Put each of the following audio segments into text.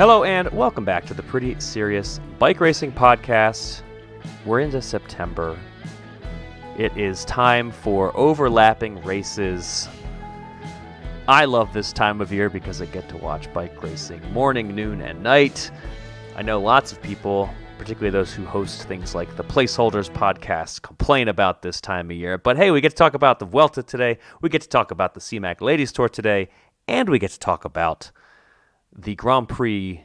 Hello and welcome back to the Pretty Serious Bike Racing Podcast. We're into September. It is time for overlapping races. I love this time of year because I get to watch bike racing morning, noon, and night. I know lots of people, particularly those who host things like the Placeholders podcast, complain about this time of year. But hey, we get to talk about the Vuelta today. We get to talk about the SIMAC Ladies Tour today. And we get to talk about the Grand Prix,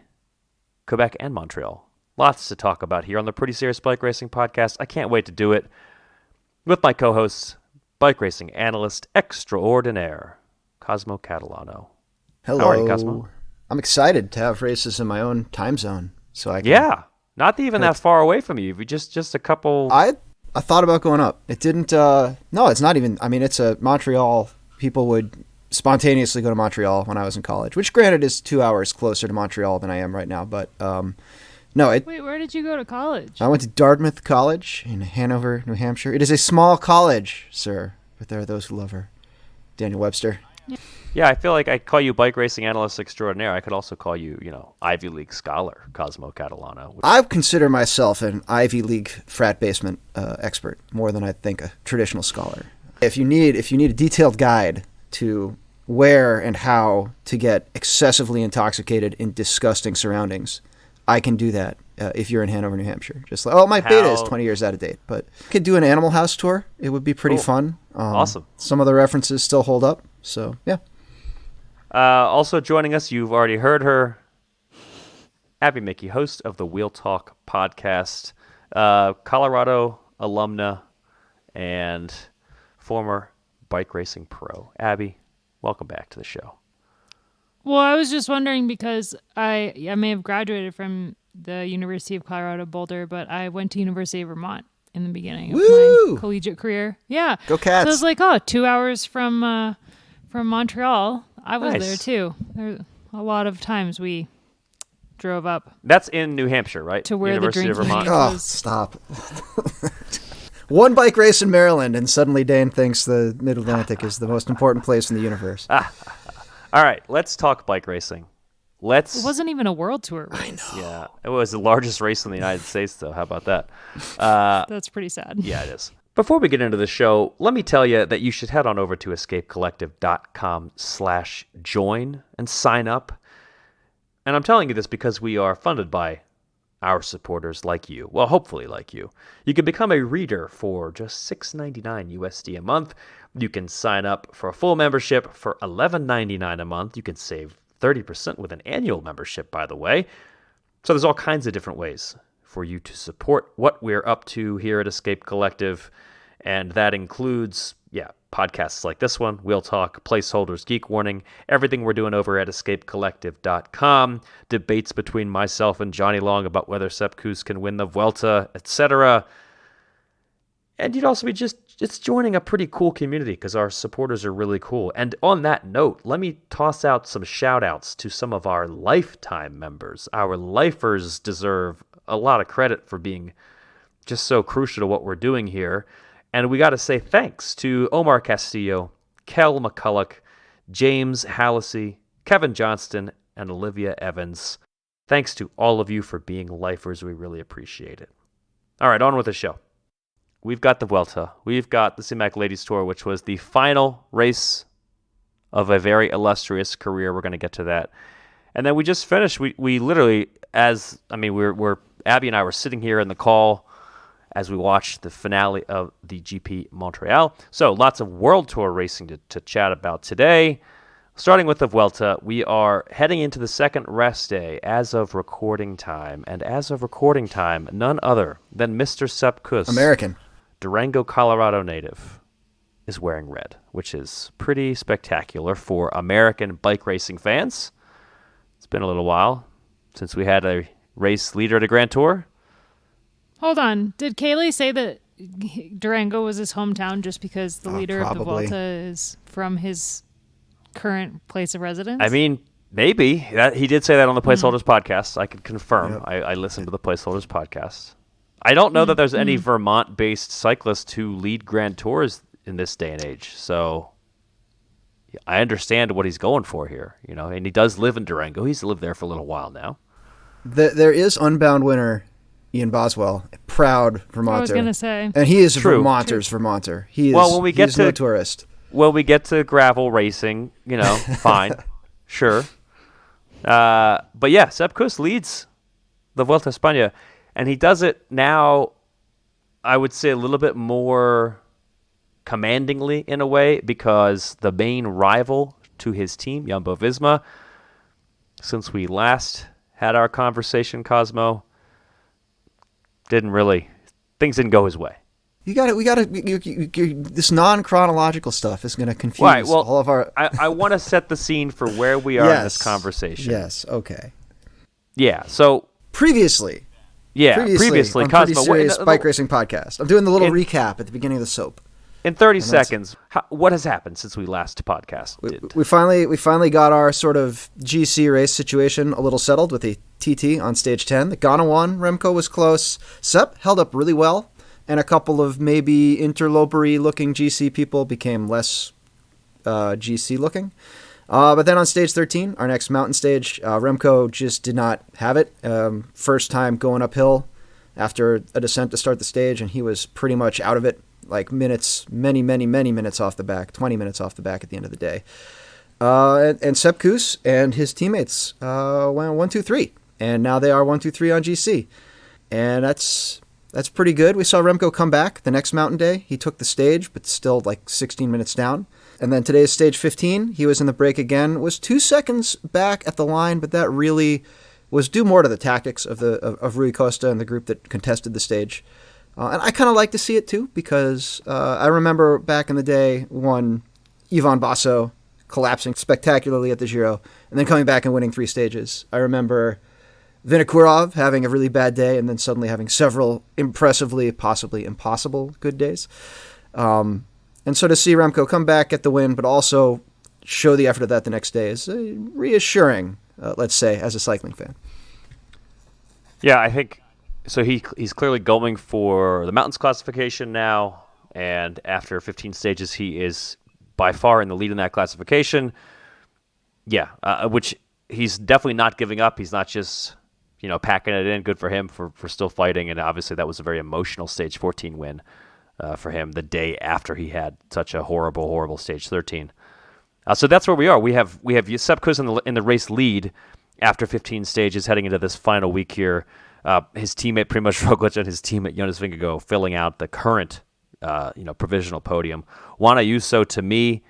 Quebec and Montreal. Lots to talk about here on the Pretty Serious Bike Racing Podcast. I can't wait to do it with my co-hosts, bike racing analyst extraordinaire, Cosmo Catalano. Hello. How are you, Cosmo? I'm excited to have races in my own time zone, so I can. Yeah, not even that far away from you. Just a couple. I thought about going up. It didn't. No, it's not even. I mean, it's a Montreal. People would spontaneously go to Montreal when I was in college, which granted is 2 hours closer to Montreal than I am right now. But no, Wait, where did you go to college? I went to Dartmouth College in Hanover, New Hampshire. It is a small college, sir, but there are those who love her. Daniel Webster. Yeah, I feel like I call you bike racing analyst extraordinaire. I could also call you, Ivy League scholar, Cosmo Catalano. I consider myself an Ivy League frat basement expert more than I think a traditional scholar. If you need a detailed guide to where and how to get excessively intoxicated in disgusting surroundings, I can do that if you're in Hanover, New Hampshire. Just like, my beta is 20 years out of date, but I could do an Animal House tour. It would be pretty fun. Awesome. Some of the references still hold up, so yeah. Also joining us, you've already heard her, Abby Mickey, host of the Wheel Talk podcast, Colorado alumna, and former bike racing pro. Abby, welcome back to the show. Well, I was just wondering because I may have graduated from the University of Colorado Boulder, but I went to University of Vermont in the beginning of my collegiate career. Yeah. Go Cats. So it was like, 2 hours from Montreal. I was there too. There a lot of times we drove up. That's in New Hampshire, right? To where University the of drinking Vermont. was. Stop. One bike race in Maryland, and suddenly Dane thinks the Mid-Atlantic is the most important place in the universe. All right, let's talk bike racing. It wasn't even a world tour race. I know. Yeah, it was the largest race in the United States, though. How about that? That's pretty sad. Yeah, it is. Before we get into the show, let me tell you that you should head on over to escapecollective.com/join and sign up. And I'm telling you this because we are funded by our supporters like you. Well, hopefully like you. You can become a reader for just $6.99 USD a month. You can sign up for a full membership for $11.99 a month. You can save 30% with an annual membership, by the way. So there's all kinds of different ways for you to support what we're up to here at Escape Collective. And that includes, podcasts like this one, Wheel Talk, Placeholders, Geek Warning, everything we're doing over at escapecollective.com, debates between myself and Johnny Long about whether Sepp Kuss can win the Vuelta, etc. And you'd also be it's joining a pretty cool community because our supporters are really cool. And on that note, let me toss out some shout-outs to some of our lifetime members. Our lifers deserve a lot of credit for being just so crucial to what we're doing here. And we got to say thanks to Omar Castillo, Kel McCulloch, James Hallisey, Kevin Johnston, and Olivia Evans. Thanks to all of you for being lifers. We really appreciate it. All right, on with the show. We've got the Vuelta. We've got the SIMAC Ladies Tour, which was the final race of a very illustrious career. We're going to get to that. And then we just finished. We literally, we're Abby and I were sitting here in the call as we watched the finale of the GP Montreal. So lots of World Tour racing to chat about today. Starting with the Vuelta, we are heading into the second rest day as of recording time. And as of recording time, none other than Mr. Sepp Kuss, American, Durango, Colorado native, is wearing red, which is pretty spectacular for American bike racing fans. It's been a little while since we had a race leader at a Grand Tour. Hold on. Did Kaylee say that Durango was his hometown just because the leader of the Vuelta is from his current place of residence? I mean, maybe. He did say that on the Placeholders podcast. I can confirm. Yep. I listened to the Placeholders podcast. I don't know that there's any Vermont-based cyclists who lead Grand Tours in this day and age. So I understand what he's going for here, and he does live in Durango. He's lived there for a little while now. There is Unbound winner Ian Boswell, proud Vermonter. I was gonna say, and he is a True. Vermonter's Vermonter. He is. Well, when we get he's to no tourist. When we get to gravel racing, fine, sure. But yeah, Sepp Kuss leads the Vuelta a España, and he does it now, I would say, a little bit more commandingly in a way, because the main rival to his team, Jumbo-Visma, since we last had our conversation, Cosmo, things didn't go his way. We got to. This non-chronological stuff is going to confuse all of our. I want to set the scene for where we are in this conversation. Yes. Okay. Yeah. So previously, on Cosmo, Pretty Serious Bike Racing Podcast. I'm doing the little recap at the beginning of the soap. In 30 seconds, what has happened since we last podcasted? We finally got our sort of GC race situation a little settled with a TT on stage 10. The Ghana won. Remco was close. Sepp held up really well, and a couple of maybe interlopery looking GC people became less GC looking. But then on stage 13, our next mountain stage, Remco just did not have it. First time going uphill after a descent to start the stage, and he was pretty much out of it. Like many minutes off the back, 20 minutes off the back at the end of the day. And Sepp Kuss and his teammates went 1, 2, 3. And now they are 1, 2, 3 on GC. And that's pretty good. We saw Remco come back the next mountain day. He took the stage, but still like 16 minutes down. And then today's stage 15, he was in the break again, was 2 seconds back at the line, but that really was due more to the tactics of Rui Costa and the group that contested the stage. And I kind of like to see it too, because I remember back in the day when Ivan Basso collapsing spectacularly at the Giro and then coming back and winning 3 stages. I remember Vinokurov having a really bad day and then suddenly having several impressively, possibly impossible good days. And so to see Remco come back, get the win, but also show the effort of that the next day is reassuring, let's say, as a cycling fan. Yeah, I think... So he's clearly going for the mountains classification now, and after 15 stages, he is by far in the lead in that classification. Yeah, which he's definitely not giving up. He's not just packing it in. Good for him for still fighting, and obviously that was a very emotional stage 14 win for him the day after he had such a horrible stage 13. So that's where we are. We have Sepp Kuss in the race lead after 15 stages, heading into this final week here. His teammate Primož Roglič and his teammate Jonas Vingegaard filling out the current, provisional podium. Juan Ayuso, to me,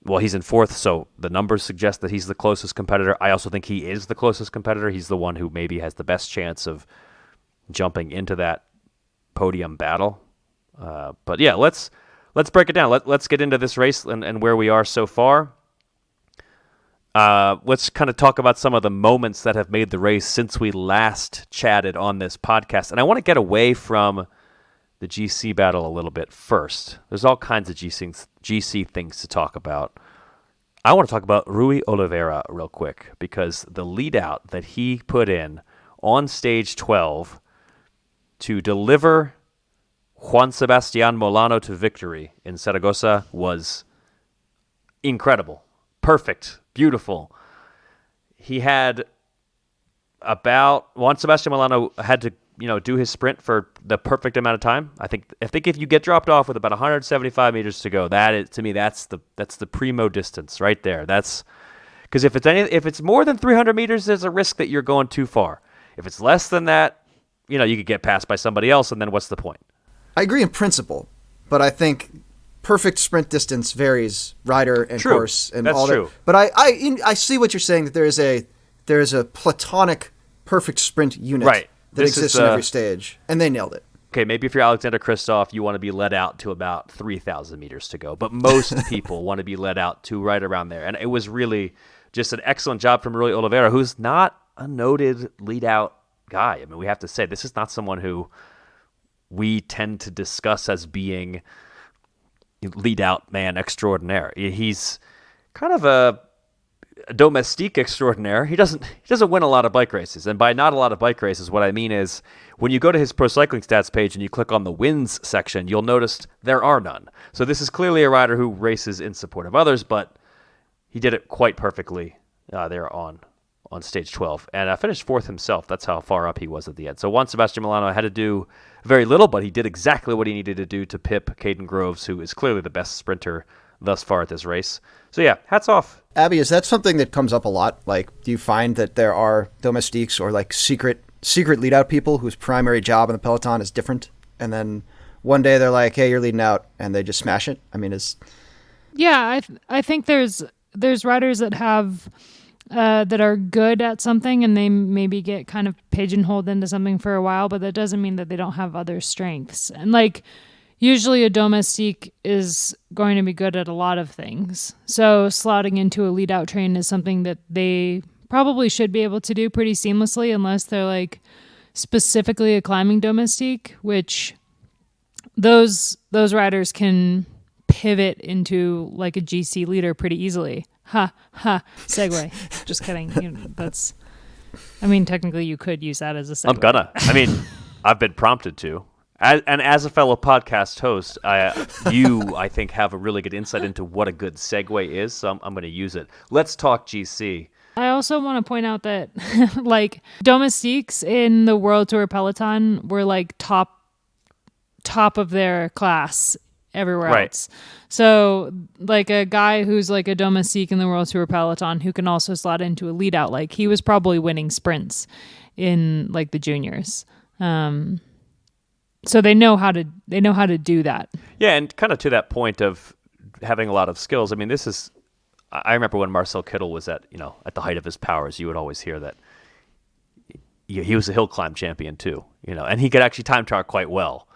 well, he's in 4th, so the numbers suggest that he's the closest competitor. I also think he is the closest competitor. He's the one who maybe has the best chance of jumping into that podium battle. But yeah, let's break it down. Let's get into this race and where we are so far. Let's kind of talk about some of the moments that have made the race since we last chatted on this podcast. And I want to get away from the GC battle a little bit first. There's all kinds of GC things to talk about. I want to talk about Rui Oliveira real quick, because the lead out that he put in on stage 12 to deliver Juan Sebastián Molano to victory in Zaragoza was incredible. Perfect. Beautiful. He had Juan Sebastián Molano had to, do his sprint for the perfect amount of time. I think if you get dropped off with about 175 meters to go, that is, to me, that's the primo distance right there. That's because if it's more than 300 meters, there's a risk that you're going too far. If it's less than that, you could get passed by somebody else, and then what's the point? I agree in principle, but I think perfect sprint distance varies rider and course and all that. True. But I see what you're saying, that there is a platonic perfect sprint unit that exists in every stage, and they nailed it. Okay, maybe if you're Alexander Kristoff, you want to be led out to about 3,000 meters to go, but most people want to be led out to right around there. And it was really just an excellent job from Rui Oliveira, who's not a noted lead out guy. I mean, we have to say, this is not someone who we tend to discuss as being lead out man extraordinaire. He's kind of a domestique extraordinaire. He doesn't win a lot of bike races, and by not a lot of bike races, what I mean is when you go to his pro cycling stats page and you click on the wins section, you'll notice there are none. So this is clearly a rider who races in support of others, but he did it quite perfectly there on on stage 12, and finished fourth himself. That's how far up he was at the end. So Juan Sebastian Milano had to do very little, but he did exactly what he needed to do to pip Caden Groves, who is clearly the best sprinter thus far at this race. So yeah, hats off. Abby, is that something that comes up a lot? Like, do you find that there are domestiques or like secret lead out people whose primary job in the peloton is different, and then one day they're like, hey, you're leading out, and they just smash it? I mean, I think there's riders that have that are good at something, and they maybe get kind of pigeonholed into something for a while, but that doesn't mean that they don't have other strengths. And like, usually a domestique is going to be good at a lot of things. So slotting into a lead out train is something that they probably should be able to do pretty seamlessly, unless they're like specifically a climbing domestique, which those riders can pivot into like a GC leader pretty easily. Segue. Just kidding. Technically you could use that as a segue. I've been prompted to. As a fellow podcast host, I think have a really good insight into what a good segue is, so I'm going to use it. Let's talk GC. I also want to point out that like domestiques in the World Tour peloton were like top of their class everywhere else. So like a guy who's like a domestique in the World Tour peloton who can also slot into a lead out, like he was probably winning sprints in like the juniors. So they know how to do that. Yeah, and kind of to that point of having a lot of skills. I mean, I remember when Marcel Kittel was at the height of his powers, you would always hear that he was a hill climb champion too, and he could actually time trial quite well.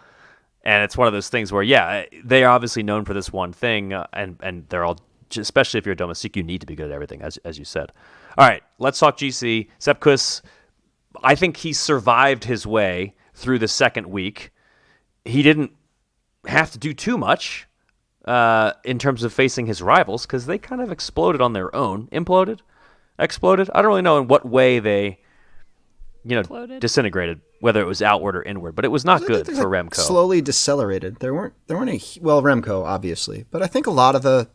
And it's one of those things where, yeah, they are obviously known for this one thing, and they're all, especially if you're a domestique, you need to be good at everything, as you said. All right, let's talk GC. Sepp Kuss, I think he survived his way through the second week. He didn't have to do too much in terms of facing his rivals, because they kind of exploded on their own. Exploded? I don't really know in what way they disintegrated, whether it was outward or inward, but it was not good for Remco. Slowly decelerated. There weren't Remco, obviously, but I think a lot of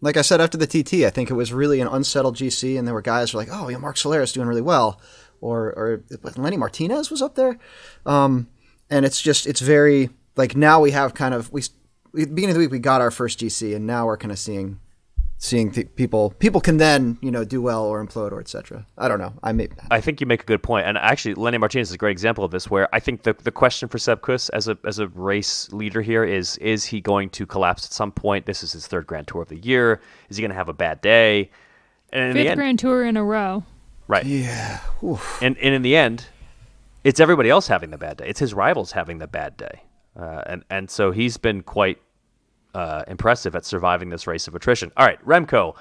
like I said, after the TT, I think it was really an unsettled GC, and there were guys who were like, oh, Mark Soler's doing really well, or Lenny Martinez was up there. And it's very, like, now we have kind of, beginning of the week, we got our first GC, and now we're kind of seeing people can then, do well or implode or etc. I don't know. I think you make a good point. And actually, Lenny Martinez is a great example of this, where I think the question for Sepp Kuss as a race leader here is he going to collapse at some point? This is his third Grand Tour of the year. Is he going to have a bad day? And Fifth Grand Tour in a row. Right. Yeah. Oof. And in the end, it's everybody else having the bad day. It's his rivals having the bad day. And so he's been quite impressive at surviving this race of attrition. All right, Remco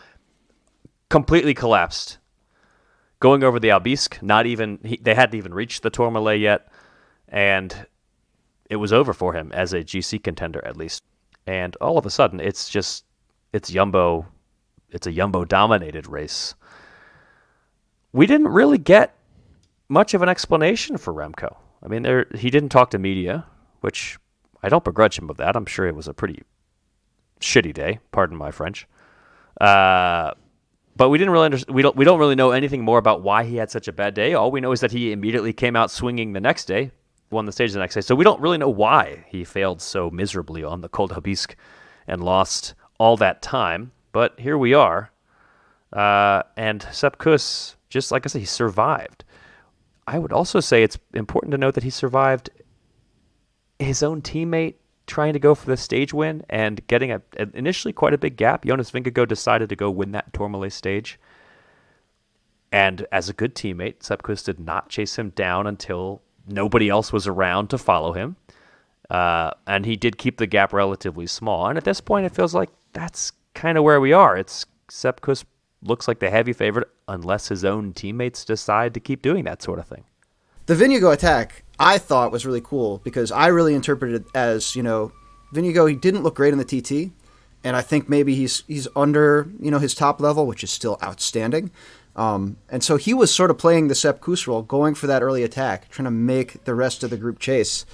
completely collapsed. Going over the Albisque, they hadn't even reached the Tourmalet yet, and it was over for him as a GC contender, at least. And all of a sudden, it's a Jumbo-dominated race. We didn't really get much of an explanation for Remco. I mean, he didn't talk to media, which I don't begrudge him of that. I'm sure it was a pretty shitty day, pardon my French. But we didn't really we don't really know anything more about why he had such a bad day. All we know is that he immediately came out swinging the next day, won the stage the next day. So we don't really know why he failed so miserably on the Col d'Aubisque and lost all that time. But here we are. And Sepp Kuss, just like I said, he survived. I would also say it's important to note that he survived his own teammate trying to go for the stage win and getting initially quite a big gap. Jonas Vingegaard decided to go win that Tourmalet stage. And as a good teammate, Sepp Kuss did not chase him down until nobody else was around to follow him. And he did keep the gap relatively small. And at this point, it feels like that's kind of where we are. It's Sepp Kuss looks like the heavy favorite unless his own teammates decide to keep doing that sort of thing. The Vingegaard attack, I thought, was really cool because I really interpreted it as, Vingegaard, he didn't look great in the TT, and I think maybe he's under, his top level, which is still outstanding. And so he was sort of playing the Sepp Kuss role, going for that early attack, trying to make the rest of the group chase,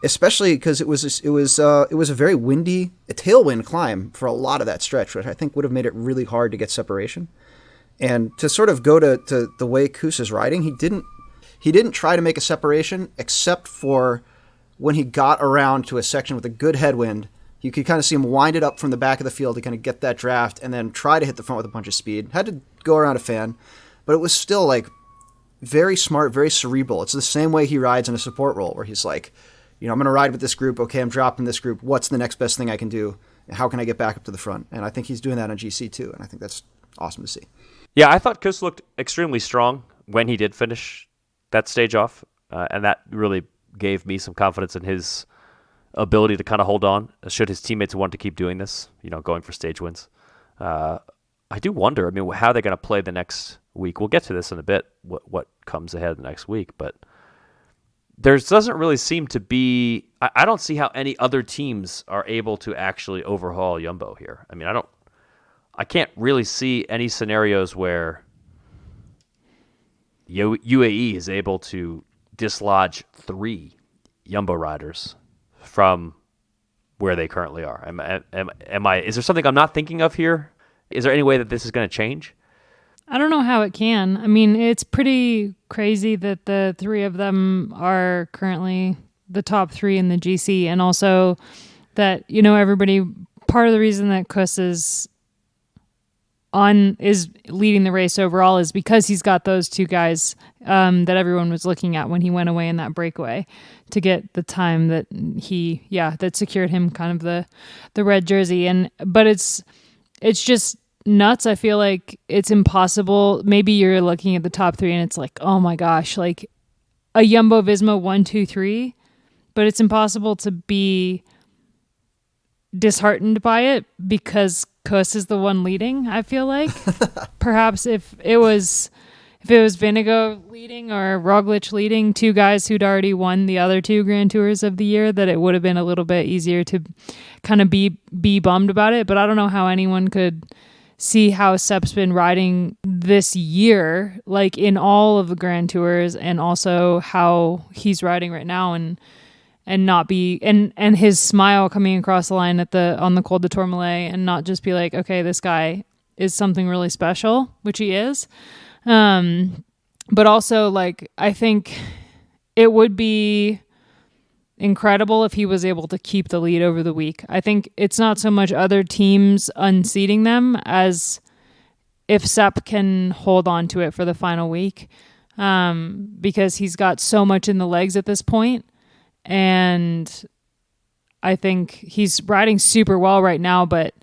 especially because it was a very windy, a tailwind climb for a lot of that stretch, which I think would have made it really hard to get separation. And to sort of go to the way Kuss is riding, he didn't try to make a separation except for when he got around to a section with a good headwind. You could kind of see him wind it up from the back of the field to kind of get that draft and then try to hit the front with a bunch of speed. Had to go around a fan, but it was still like very smart, very cerebral. It's the same way he rides in a support role where he's like, I'm going to ride with this group. Okay, I'm dropping this group. What's the next best thing I can do? How can I get back up to the front? And I think he's doing that on GC too, and I think that's awesome to see. Yeah, I thought Kuss looked extremely strong when he did finish that stage off, and that really gave me some confidence in his ability to kind of hold on should his teammates want to keep doing this, going for stage wins. I do wonder, how they're going to play the next week. We'll get to this in a bit, what comes ahead the next week, but there doesn't really seem to be, I don't see how any other teams are able to actually overhaul Jumbo here. I can't really see any scenarios where UAE is able to dislodge 3 Jumbo riders from where they currently are. Is there something I'm not thinking of here? Is there any way that this is going to change? I don't know how it can. It's pretty crazy that the 3 of them are currently the top 3 in the GC, and also that, everybody, part of the reason that Kuss is leading the race overall is because he's got those 2 guys that everyone was looking at when he went away in that breakaway to get the time that that secured him kind of the red jersey. But it's just nuts. I feel like it's impossible. Maybe you're looking at the top 3 and it's like, oh my gosh, like a Jumbo Visma 1, 2, 3, but it's impossible to be disheartened by it because Kuss is the one leading. I feel like perhaps if it was Vinigo leading or Roglic leading, 2 guys who'd already won the other 2 Grand Tours of the year, that it would have been a little bit easier to kind of be bummed about it. But I don't know how anyone could see how Sepp's been riding this year, like in all of the Grand Tours, and also how he's riding right now, and not be and his smile coming across the line on the Col de Tourmalet, and not just be like, okay, this guy is something really special, which he is. But also, like, I think it would be incredible if he was able to keep the lead over the week. I think it's not so much other teams unseating them as if Sepp can hold on to it for the final week, because he's got so much in the legs at this point. And I think he's riding super well right now, but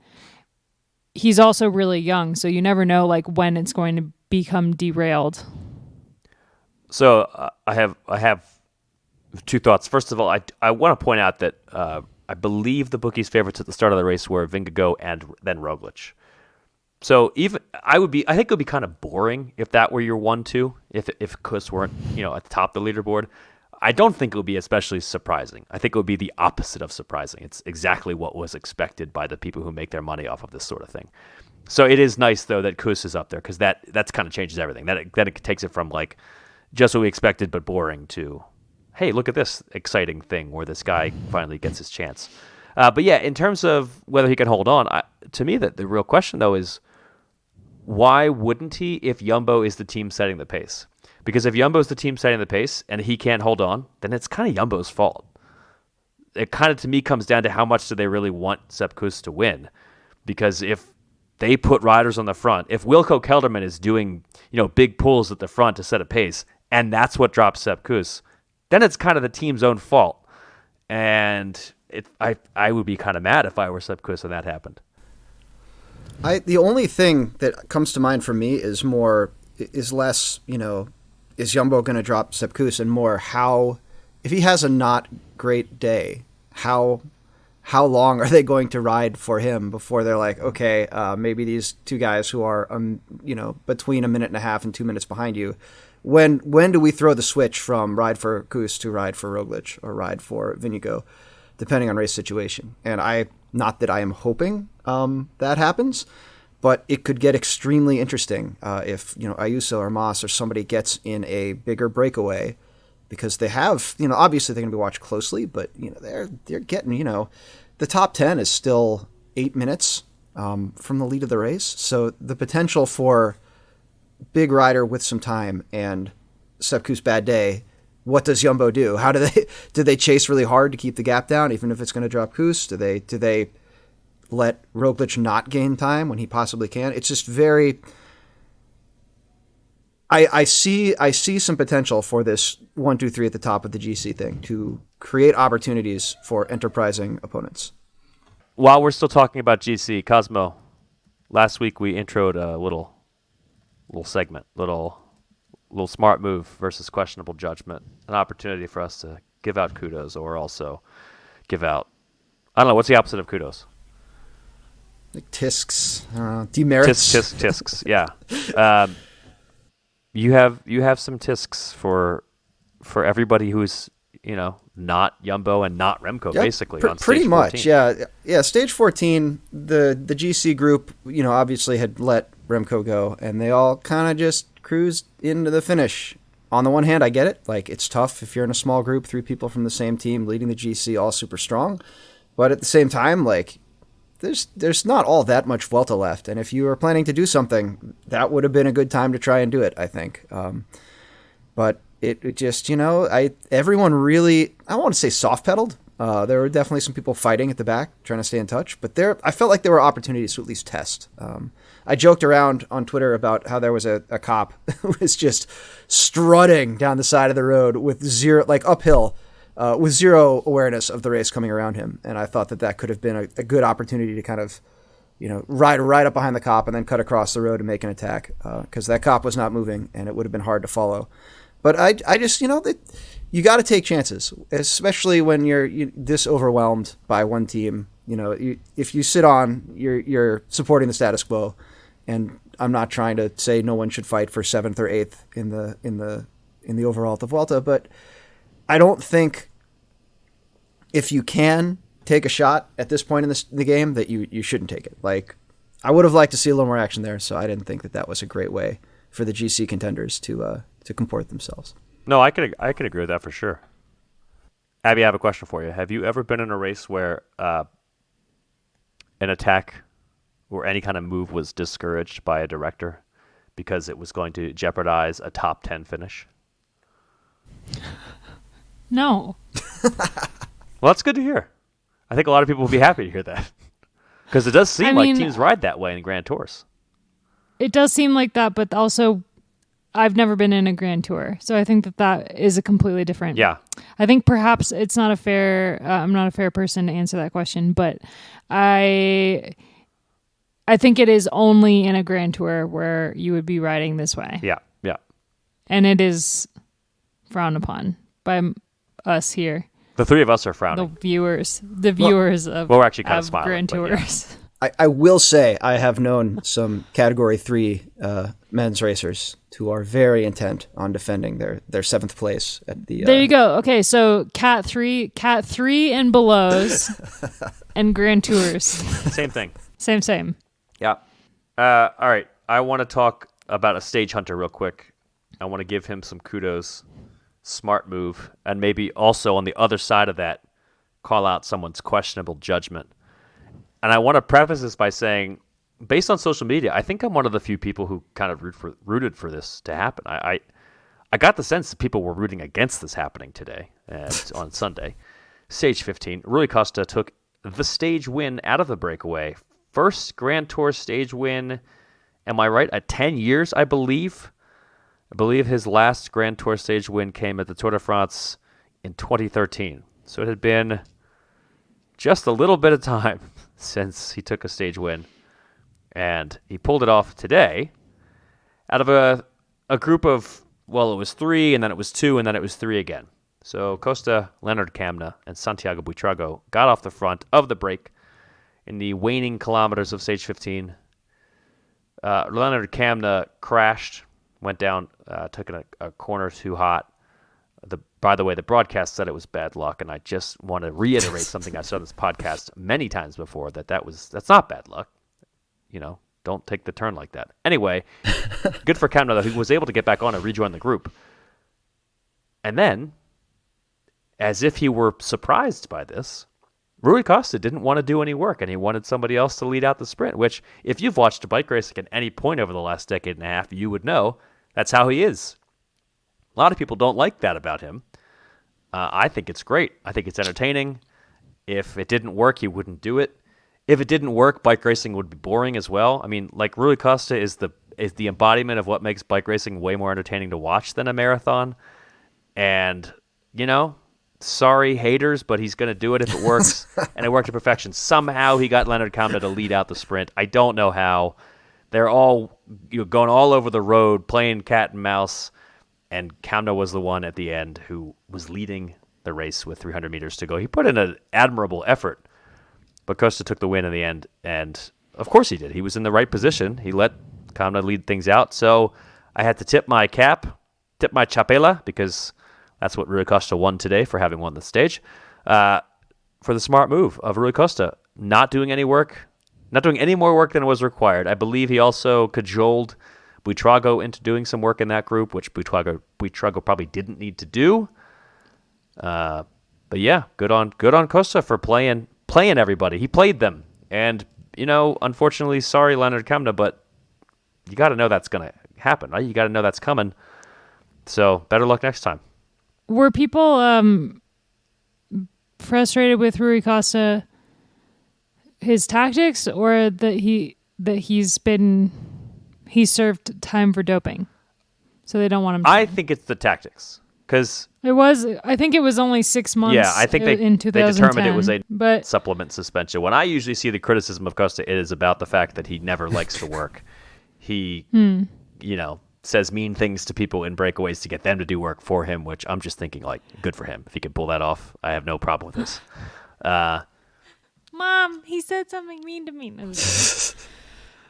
he's also really young. So you never know like when it's going to become derailed. So I have 2 thoughts. First of all, I want to point out that I believe the bookies' favorites at the start of the race were Vingegaard and then Roglic. So I think it would be kind of boring if that were your 1-2, if Kuss weren't at the top of the leaderboard. I don't think it would be especially surprising. I think it would be the opposite of surprising. It's exactly what was expected by the people who make their money off of this sort of thing. So it is nice though that Kuss is up there, because that's kind of changes everything. That it takes it from like just what we expected but boring to, hey, look at this exciting thing where this guy finally gets his chance. But yeah, in terms of whether he can hold on, to me the real question though is, why wouldn't he if Jumbo is the team setting the pace? Because if Jumbo's the team setting the pace and he can't hold on, then it's kind of Jumbo's fault. It kind of, to me, comes down to how much do they really want Sepp Kuss to win. Because if they put riders on the front, if Wilco Kelderman is doing big pulls at the front to set a pace, and that's what drops Sepp Kuss, then it's kind of the team's own fault. And I would be kind of mad if I were Sepp Kuss and that happened. The only thing that comes to mind for me is less, is Jumbo going to drop Sepp Kuss, and more how, if he has a not great day, how long are they going to ride for him before they're like, okay, maybe these 2 guys who are, between 1.5 minutes and 2 minutes behind you, when do we throw the switch from ride for Kuss to ride for Roglic or ride for Vingegaard, depending on race situation? And not that I am hoping that happens, but it could get extremely interesting if Ayuso or Mas or somebody gets in a bigger breakaway, because they have, obviously they're going to be watched closely, but they're getting, the top 10 is still 8 minutes from the lead of the race, so the potential for big rider with some time and Sepp Kuss bad day, what does Jumbo do? How do they chase really hard to keep the gap down, even if it's going to drop Kuss? Do they let Roglic not gain time when he possibly can? It's just very. I see some potential for this 1, 2, 3 at the top of the GC thing to create opportunities for enterprising opponents. While we're still talking about GC, Cosmo, last week we introed a little segment, little smart move versus questionable judgment, an opportunity for us to give out kudos or also give out, I don't know, what's the opposite of kudos? Like tisks, demerits. Tisks, yeah. You have some tisks for everybody who's not Jumbo and not Remco, yep, basically on pretty stage 14. much, yeah. Stage 14, the GC group, obviously had let Remco go, and they all kind of just cruised into the finish. On the one hand, I get it, like it's tough if you're in a small group, 3 people from the same team leading the GC, all super strong, but at the same time, like there's not all that much Vuelta left, and if you were planning to do something, that would have been a good time to try and do it, I think. But it just, everyone really, I don't want to say soft pedaled. There were definitely some people fighting at the back, trying to stay in touch, but I felt like there were opportunities to at least test. I joked around on Twitter about how there was a cop who was just strutting down the side of the road with zero, like uphill, with zero awareness of the race coming around him. And I thought that could have been a good opportunity to kind of, ride right up behind the cop and then cut across the road and make an attack, because that cop was not moving and it would have been hard to follow. But I just, you got to take chances, especially when you're this overwhelmed by one team. If you sit on, you're supporting the status quo, and I'm not trying to say no one should fight for 7th or 8th in the overall at the Vuelta, but I don't think if you can take a shot at this point in the game that you shouldn't take it. Like, I would have liked to see a little more action there, so I didn't think that was a great way for the GC contenders to comport themselves. No, I could agree with that for sure. Abby, I have a question for you. Have you ever been in a race where an attack or any kind of move was discouraged by a director because it was going to jeopardize a top 10 finish? No. Well, that's good to hear. I think a lot of people will be happy to hear that, because it does seem like teams ride that way in Grand Tours. It does seem like that, but also I've never been in a Grand Tour, so I think that is a completely different. Yeah. I think perhaps it's not a fair. I'm not a fair person to answer that question, but I think it is only in a Grand Tour where you would be riding this way. Yeah. And it is frowned upon by us here. The 3 of us are frowning. The viewers of we're actually kind of smiling, Grand Tours. Yeah. I will say I have known some Category 3 men's racers who are very intent on defending their 7th place at the. There you go. Okay, so Cat 3 and belows, and Grand Tours. Same thing. Same. Yeah. All right. I want to talk about a stage hunter real quick. I want to give him some kudos. Smart move, and maybe also on the other side of that, call out someone's questionable judgment. And I want to preface this by saying, based on social media, I think I'm one of the few people who kind of rooted for this to happen. I got the sense that people were rooting against this happening today, on Sunday. Stage 15, Rui Costa took the stage win out of the breakaway. First Grand Tour stage win, am I right, at 10 years, I believe? I believe his last Grand Tour stage win came at the Tour de France in 2013. So it had been just a little bit of time since he took a stage win. And he pulled it off today out of a group of, well, it was 3, and then it was 2, and then it was 3 again. So Costa, Leonard Kamna, and Santiago Buitrago got off the front of the break in the waning kilometers of stage 15. Leonard Kamna crashed, went down, took a corner too hot. By the way, the broadcast said it was bad luck, and I just want to reiterate something I've said on this podcast many times before, that's not bad luck. Don't take the turn like that. Anyway, good for Catalano, though. He was able to get back on and rejoin the group. And then, as if he were surprised by this, Rui Costa didn't want to do any work, and he wanted somebody else to lead out the sprint, which, if you've watched a bike racing at any point over the last decade and a half, you would know that's how he is. A lot of people don't like that about him. I think it's great. I think it's entertaining. If it didn't work, he wouldn't do it. If it didn't work, bike racing would be boring as well. I mean, like, Rui Costa is the embodiment of what makes bike racing way more entertaining to watch than a marathon. And, sorry, haters, but he's going to do it if it works, and it worked to perfection. Somehow he got Leonard Kamna to lead out the sprint. I don't know how. They're all going all over the road, playing cat and mouse, and Kamna was the one at the end who was leading the race with 300 meters to go. He put in an admirable effort, but Costa took the win in the end, and of course he did. He was in the right position. He let Kamna lead things out, so I had to tip my chapela, because that's what Rui Costa won today for having won the stage, for the smart move of Rui Costa, not doing any more work than was required. I believe he also cajoled Buitrago into doing some work in that group, which Buitrago probably didn't need to do. But yeah, good on Costa for playing everybody. He played them, and unfortunately, sorry Leonard Kamna, but you got to know that's gonna happen, right? You got to know that's coming. So better luck next time. Were people frustrated with Rui Costa, his tactics, or that he served time for doping, so they don't want him to? I think it's the tactics, because I think it was only 6 months. Yeah, I think in 2010, they determined it was a but supplement suspension. When I usually see the criticism of Costa, it is about the fact that he never likes to work. He, says mean things to people in breakaways to get them to do work for him, which I'm just thinking, like, good for him. If he can pull that off, I have no problem with this. Mom, he said something mean to me.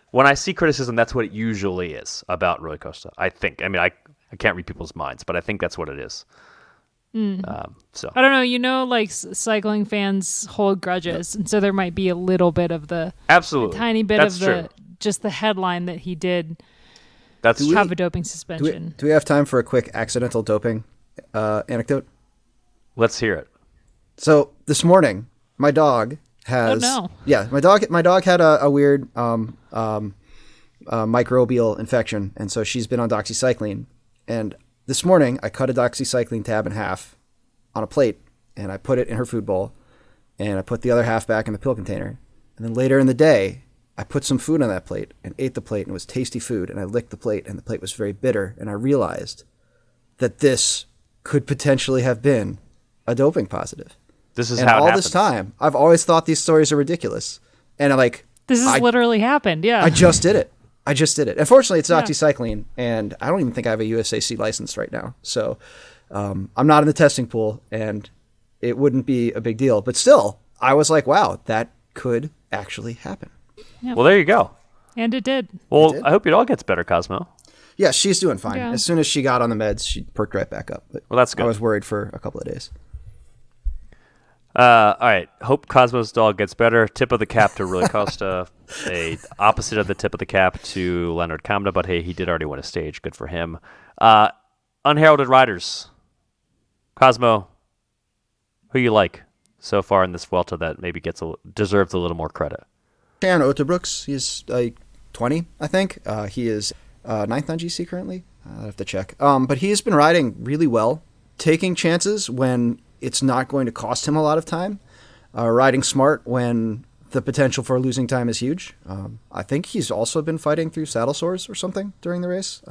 When I see criticism, that's what it usually is about Rui Costa, I think. I mean, I can't read people's minds, but I think that's what it is. So I don't know. Like, cycling fans hold grudges, and so there might be a little bit of absolutely, a tiny bit that's of true. Just the headline that he did. That's have a doping suspension. Do we have time for a quick accidental doping anecdote? Let's hear it. So this morning, my dog has. Oh no! Yeah, my dog had a weird microbial infection, and so she's been on doxycycline. And this morning, I cut a doxycycline tab in half on a plate, and I put it in her food bowl, and I put the other half back in the pill container. And then later in the day, I put some food on that plate and ate the plate, and it was tasty food, and I licked the plate, and the plate was very bitter, and I realized that this could potentially have been a doping positive. This is and how it all happens. this time, I've always thought these stories are ridiculous. And this has literally happened, yeah. I just did it. Unfortunately, it's doxycycline, and I don't even think I have a USAC license right now. So I'm not in the testing pool, and it wouldn't be a big deal. But still, I was like, wow, that could actually happen. Yeah. Well, there you go. And it did. Well, I hope your dog gets better, Cosmo. Yeah, she's doing fine. Yeah. As soon as she got on the meds, she perked right back up. But well, that's good. I was worried for a couple of days. All right. Hope Cosmo's dog gets better. Tip of the cap to Rui Costa. A opposite of the tip of the cap to Leonard Kamna, but hey, he did already win a stage. Good for him. Unheralded riders. Cosmo, who you like so far in this Vuelta that maybe deserves a little more credit? Shan Otterbrooks, he's 20, I think. He is 9th on GC currently. I have to check. But he's been riding really well, taking chances when it's not going to cost him a lot of time, riding smart when the potential for losing time is huge. I think he's also been fighting through saddle sores or something during the race.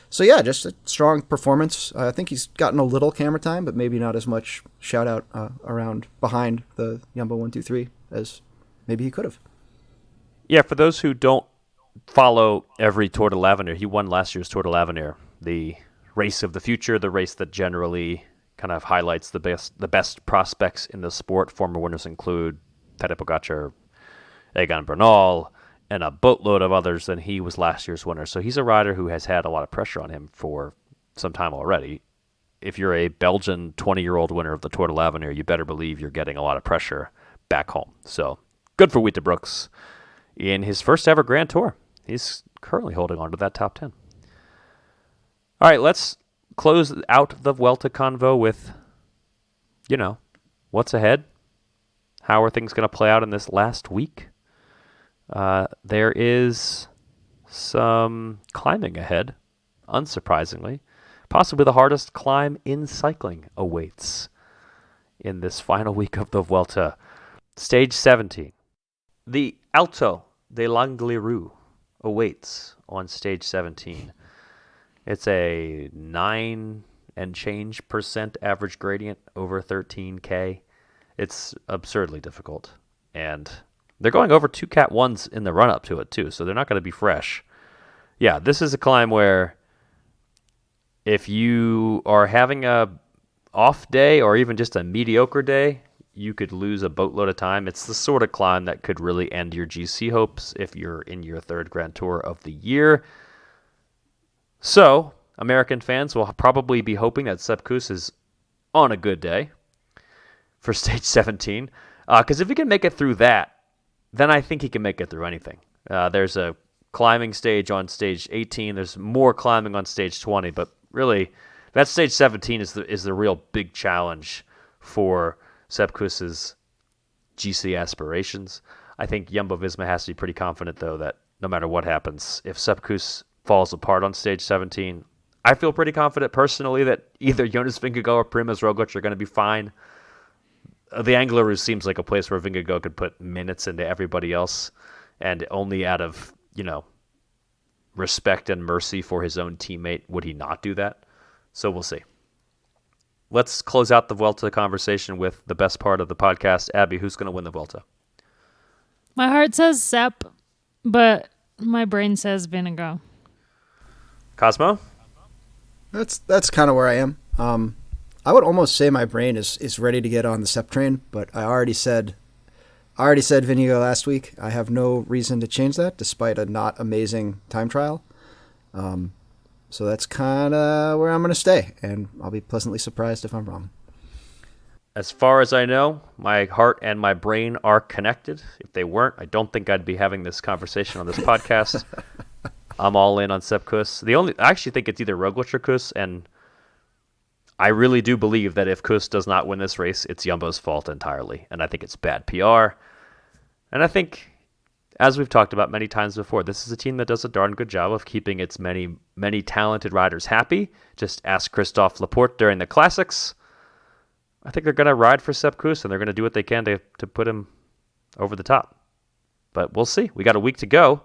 So yeah, just a strong performance. I think he's gotten a little camera time, but maybe not as much shout out around behind the Jumbo 1-2-3 as maybe he could have. Yeah, for those who don't follow every Tour de l'Avenir, he won last year's Tour de l'Avenir, the race of the future, the race that generally kind of highlights the best prospects in the sport. Former winners include Tadej Pogacar, Egan Bernal, and a boatload of others, and he was last year's winner. So he's a rider who has had a lot of pressure on him for some time already. If you're a Belgian 20-year-old winner of the Tour de l'Avenir, you better believe you're getting a lot of pressure back home. So good for Brooks in his first ever Grand Tour. He's currently holding on to that top 10. All right, let's close out the Vuelta convo with, what's ahead? How are things going to play out in this last week? There is some climbing ahead, unsurprisingly. Possibly the hardest climb in cycling awaits in this final week of the Vuelta. Stage 17. The Alto de l'Angliru awaits on stage 17. It's a 9 and change % average gradient over 13K. It's absurdly difficult. And they're going over 2 Cat 1s in the run-up to it, too, so they're not going to be fresh. Yeah, this is a climb where if you are having a off day or even just a mediocre day, you could lose a boatload of time. It's the sort of climb that could really end your GC hopes if you're in your third Grand Tour of the year. So, American fans will probably be hoping that Sepp Kuss is on a good day for stage 17. Because if he can make it through that, then I think he can make it through anything. There's a climbing stage on stage 18. There's more climbing on stage 20. But really, that stage 17 is the real big challenge for Sepp Kuss's GC aspirations. I think Jumbo-Visma has to be pretty confident, though, that no matter what happens, if Sepp Kuss falls apart on stage 17, I feel pretty confident personally that either Jonas Vingegaard or Primož Roglič are going to be fine. The Angliru seems like a place where Vingegaard could put minutes into everybody else, and only out of, respect and mercy for his own teammate would he not do that. So we'll see. Let's close out the Vuelta conversation with the best part of the podcast. Abby, who's going to win the Vuelta? My heart says Sepp, but my brain says Vingegaard. Cosmo? That's kind of where I am. I would almost say my brain is ready to get on the Sepp train, but I already said Vingegaard last week. I have no reason to change that, despite a not amazing time trial. So that's kind of where I'm going to stay, and I'll be pleasantly surprised if I'm wrong. As far as I know, my heart and my brain are connected. If they weren't, I don't think I'd be having this conversation on this podcast. I'm all in on Sepp Kuss. I actually think it's either Roglič or Kuss, and I really do believe that if Kuss does not win this race, it's Jumbo's fault entirely, and I think it's bad PR. And I think, as we've talked about many times before, this is a team that does a darn good job of keeping its many, many talented riders happy. Just ask Christophe Laporte during the Classics. I think they're going to ride for Sepp Kuss, and they're going to do what they can to put him over the top. But we'll see. We got a week to go.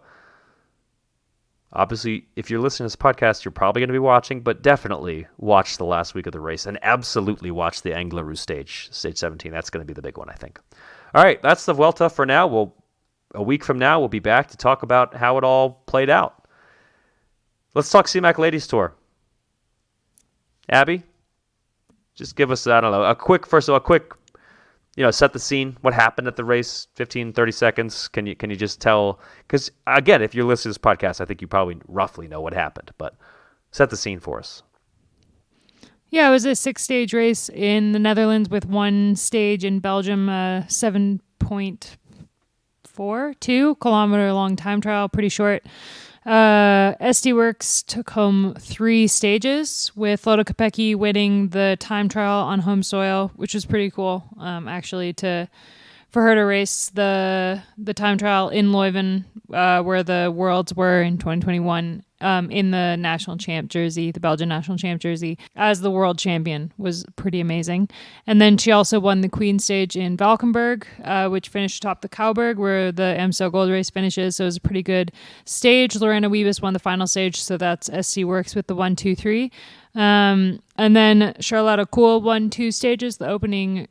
Obviously, if you're listening to this podcast, you're probably going to be watching, but definitely watch the last week of the race and absolutely watch the Angliru stage 17. That's going to be the big one, I think. All right, that's the Vuelta for now. A week from now, we'll be back to talk about how it all played out. Let's talk SIMAC Ladies Tour. Abby, just give us, a quick, set the scene. What happened at the race? 15, 30 seconds. Can you just tell? Because, again, if you're listening to this podcast, I think you probably roughly know what happened. But set the scene for us. Yeah, it was a 6-stage race in the Netherlands with one stage in Belgium, 7.42 kilometer long time trial, pretty short. SD Worx took home 3 stages, with Lotte Kopecky winning the time trial on home soil, which was pretty cool, actually, for her to race the time trial in Leuven, where the Worlds were in 2021, in the national champ jersey, the Belgian national champ jersey, as the world champion, was pretty amazing. And then she also won the Queen stage in Valkenburg, which finished atop the Kouberg, where the AMStel Gold Race finishes. So it was a pretty good stage. Lorena Wiebes won the final stage, so that's SC Worx with the 1, 2, 3. And then Charlotte Kool won 2 stages, the opening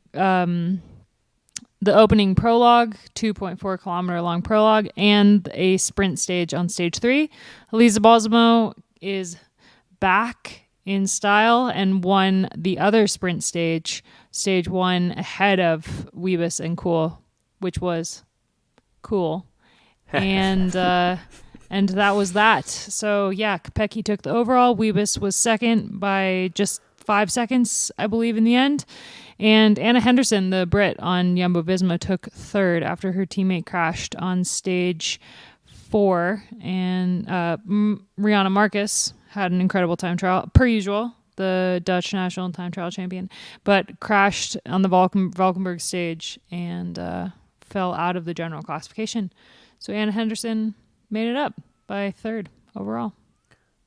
prologue, 2.4 kilometer long prologue, and a sprint stage on stage 3. Elisa Bosmo is back in style and won the other sprint stage 1, ahead of Wiebes and Kool, which was cool. And that was that. So yeah, Kopecky took the overall. Wiebes was second by just 5 seconds, I believe, in the end. And Anna Henderson, the Brit on Jumbo-Visma, took third after her teammate crashed on stage 4. And Rihanna Marcus had an incredible time trial, per usual. the Dutch national time trial champion, but crashed on the Valkenburg stage and fell out of the general classification. So Anna Henderson made it up by third overall.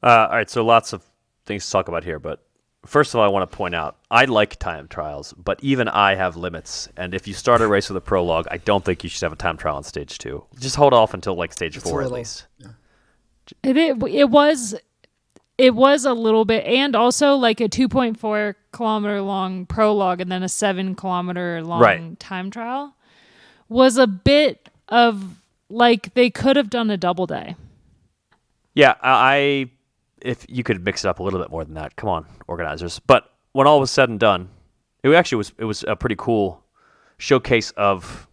All right, so lots of things to talk about here, but first of all, I want to point out, I like time trials, but even I have limits. And if you start a race with a prologue, I don't think you should have a time trial on stage 2. Just hold off until like stage 4 at least. Yeah. It was a little bit, and also like a 2.4 kilometer long prologue and then a 7 kilometer long time trial was a bit of like they could have done a double day. Yeah, if you could mix it up a little bit more than that, come on, organizers. But when all was said and done, it was a pretty cool showcase of,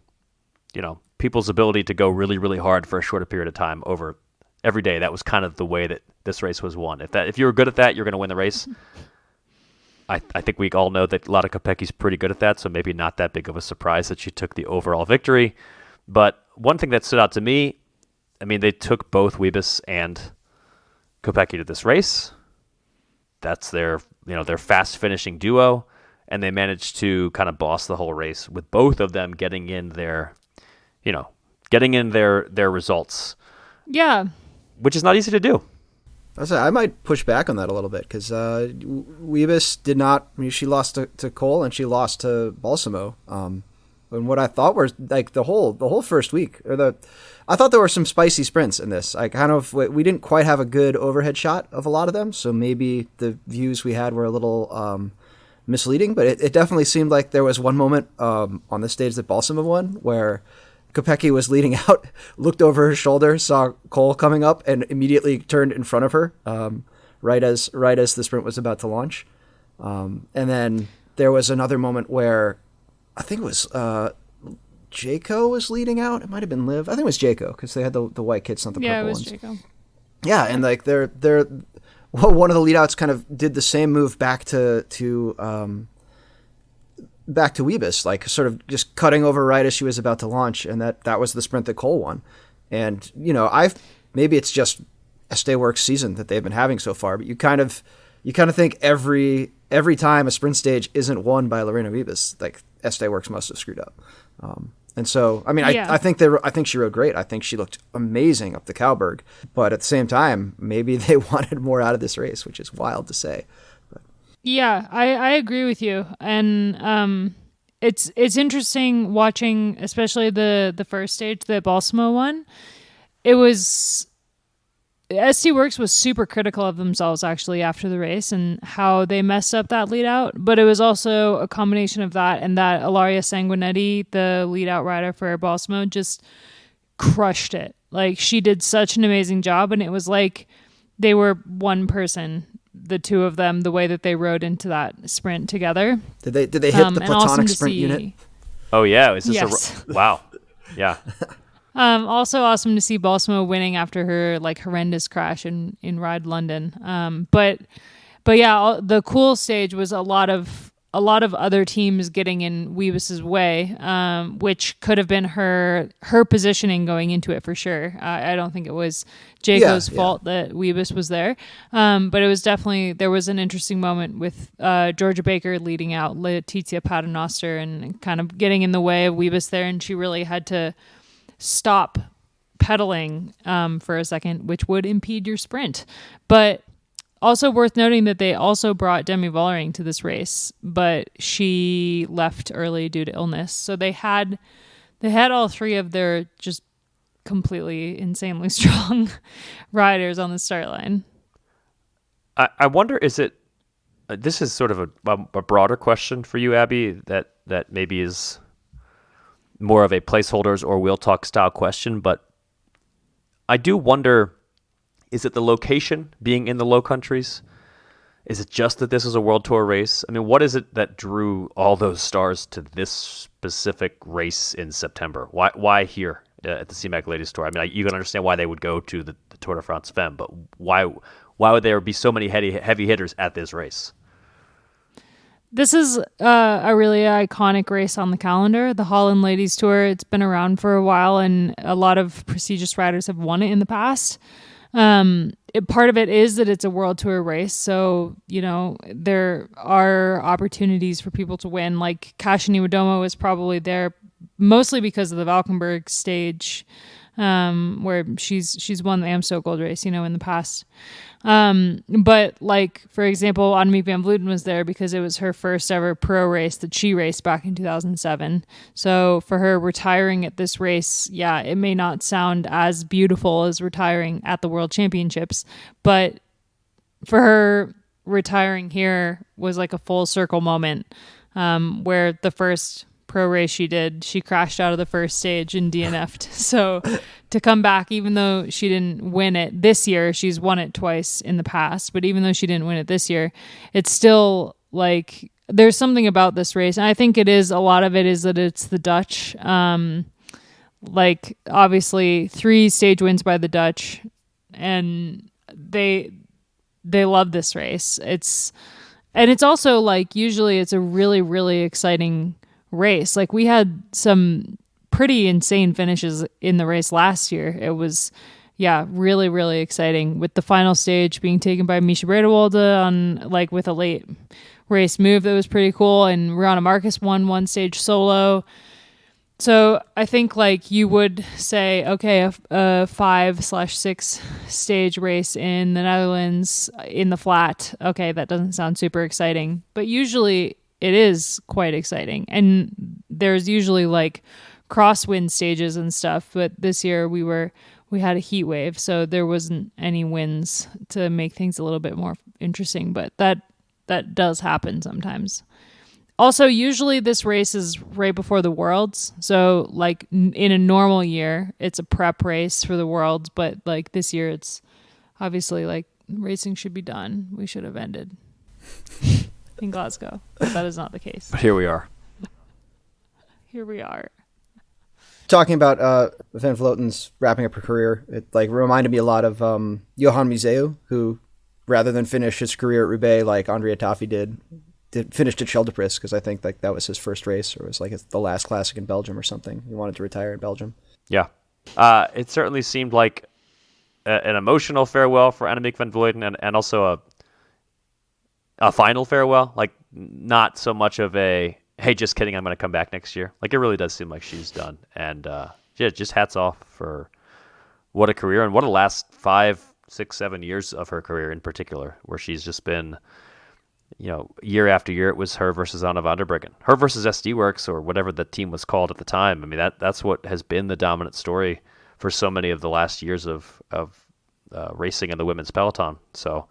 people's ability to go really, really hard for a shorter period of time over every day. That was kind of the way that this race was won. If you were good at that, you're going to win the race. I think we all know that Lada Kopecki's pretty good at that, so maybe not that big of a surprise that she took the overall victory. But one thing that stood out to me, they took both Wiebes and Kopecky to this race. That's their fast finishing duo, and they managed to kind of boss the whole race with both of them getting in their results. Yeah, which is not easy to do. I might push back on that a little bit because Wiebes did not. She lost to Cole and she lost to Balsamo. And what I thought were like the whole first week, I thought there were some spicy sprints in this. We didn't quite have a good overhead shot of a lot of them, so maybe the views we had were a little misleading. But it definitely seemed like there was one moment on the stage that Balsamo won where Kopecky was leading out, looked over her shoulder, saw Cole coming up, and immediately turned in front of her right as the sprint was about to launch. And then there was another moment where I think it was Jayco was leading out. It might have been Liv. I think it was Jayco because they had the white kits, not the purple ones. Yeah, it was Jayco. Yeah, and like one of the leadouts kind of did the same move back to Wiebes, like sort of just cutting over right as she was about to launch, and that was the sprint that Cole won. And maybe it's just Estée Works season that they've been having so far, but you kind of think every time a sprint stage isn't won by Lorena Wiebes, like Estée Works must have screwed up. And so, I think she rode great. I think she looked amazing up the Cowberg, but at the same time, maybe they wanted more out of this race, which is wild to say. Yeah, I agree with you, and it's interesting watching, especially the first stage that Balsamo won. It was SC Works was super critical of themselves actually after the race and how they messed up that lead out, but it was also a combination of that and that Ilaria Sanguinetti, the lead out rider for Balsamo, just crushed it. Like she did such an amazing job, and it was like they were one person, the two of them, the way that they rode into that sprint together. Did they hit the platonic sprint unit? Oh yeah, is this yes. Wow. Yeah. Also awesome to see Balsamo winning after her like horrendous crash in Ride London. But yeah, the cool stage was a lot of other teams getting in Wiebes' way, which could have been her positioning going into it for sure. I don't think it was Jayco's fault that Wiebes was there. But it was definitely, there was an interesting moment with Georgia Baker leading out Letizia Paternoster and kind of getting in the way of Wiebes there, and she really had to stop pedaling for a second, which would impede your sprint. But also worth noting that they also brought Demi Vollering to this race, but she left early due to illness. So they had all three of their just completely insanely strong riders on the start line. I wonder, this is sort of a broader question for you, Abby, that maybe is more of a placeholders or wheel talk style question, but I do wonder, is it the location being in the Low Countries? Is it just that this is a World Tour race? What is it that drew all those stars to this specific race in September? Why here at the SIMAC Ladies Tour? You can understand why they would go to the Tour de France Femme, but why would there be so many heavy hitters at this race? This is a really iconic race on the calendar, the Holland Ladies Tour. It's been around for a while, and a lot of prestigious riders have won it in the past. Part of it is that it's a world tour race, so there are opportunities for people to win. Like Kasia Niewiadoma was probably there mostly because of the Valkenburg stage, where she's won the Amstel Gold Race, in the past. But like, for example, Annemiek van Vleuten was there because it was her first ever pro race that she raced back in 2007. So for her retiring at this race, yeah, it may not sound as beautiful as retiring at the World Championships, but for her retiring here was like a full circle moment, where the first pro race she did, she crashed out of the first stage and DNF'd. So to come back, even though she didn't win it this year, she's won it twice in the past, but even though she didn't win it this year, it's still like there's something about this race. And I think a lot of it is that it's the Dutch. Like obviously 3 stage wins by the Dutch, and they love this race. It's also like usually it's a really, really exciting race. Like we had some pretty insane finishes in the race last year. It was really, really exciting, with the final stage being taken by Misha Breedewolde on like with a late race move that was pretty cool, and Rihanna Marcus won one stage solo. So I think like you would say, okay, a 5/6 stage race in the Netherlands in the flat, okay, that doesn't sound super exciting, but usually it is quite exciting. And there's usually like crosswind stages and stuff, but this year we had a heat wave, so there wasn't any winds to make things a little bit more interesting, but that does happen sometimes. Also, usually this race is right before the Worlds, so like in a normal year it's a prep race for the Worlds, but like this year it's obviously like racing should be done. We should have ended in Glasgow, but that is not the case. But here we are. Here we are. Talking about Van Vleten's wrapping up her career, it like reminded me a lot of Johan Museeuw, who rather than finish his career at Roubaix like Andrea Tafi did finished at Scheldeprijs, because I think like that was his first race, or it was like the last classic in Belgium or something. He wanted to retire in Belgium. Yeah. It certainly seemed like an emotional farewell for Annemiek van Vleuten, and also a final farewell, like not so much of a, hey, just kidding, I'm going to come back next year. Like it really does seem like she's done. And just hats off for what a career, and what a last 5, 6, 7 years of her career in particular, where she's just been, year after year, it was her versus Anna van der Breggen, her versus SD Worx, or whatever the team was called at the time. I mean, that's what has been the dominant story for so many of the last years of racing in the women's peloton. So